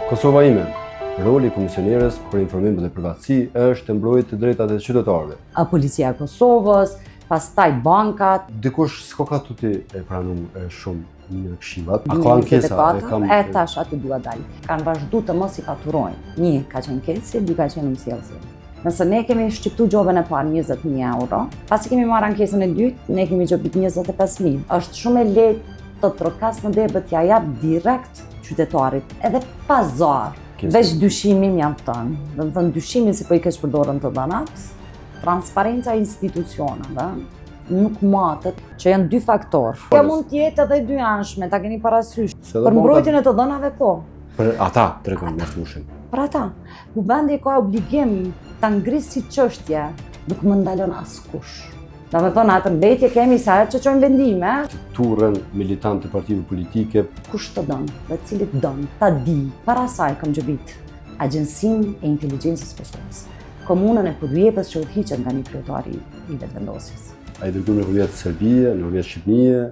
Kosova ime, roli i komisionerës për informim dhe privatësi është të mbrojtë të drejtat e qytetarëve. Policia e Kosovës, pastaj bankat. Dikush s'ko ka tuti e pranum shumë një këshillat. A ka ankesa? Tash aty dua dalë. Kanë vazhdu të mos i faturojnë. Një ka qenë kesi, dy ka qenë mësjellësi. Nëse ne kemi shqiptu gjobën e parë 20.000 euro, pasi kemi marrë ankesën e dytë, ne kemi gjobit 25.000. Është shumë e lehtë të trokas në debët ja jap direkt qytetarit, edhe pa zarë. Veç dyshimi mjafton. Do të thënë dyshimin si po i kesh përdorën të dhënat, transparenca e institucioneve nuk matet, që janë dy faktorë. Kjo mund të jetë edhe dy anshme, ta keni parasysh. Për mbrojtjen e të dhënave po. Për ata tregon mjaftueshëm. Për ata, ku vendi ka obligim ta ngrisë si çështje, nuk më ndalon askush. Do të thonë atë mbetje kemi sa që çojmë vendime. Turrën militant të partive politike. Kush të don, dhe cilit don, ta di. Para saj kam gjobit Agjencinë e Inteligjencës Kosovës, komunën e Podujevës që udhëhiqet nga një kryetari i vetëvendosjes. Ai dërguar në përmjet Serbie, në përmjet Shqipërisë.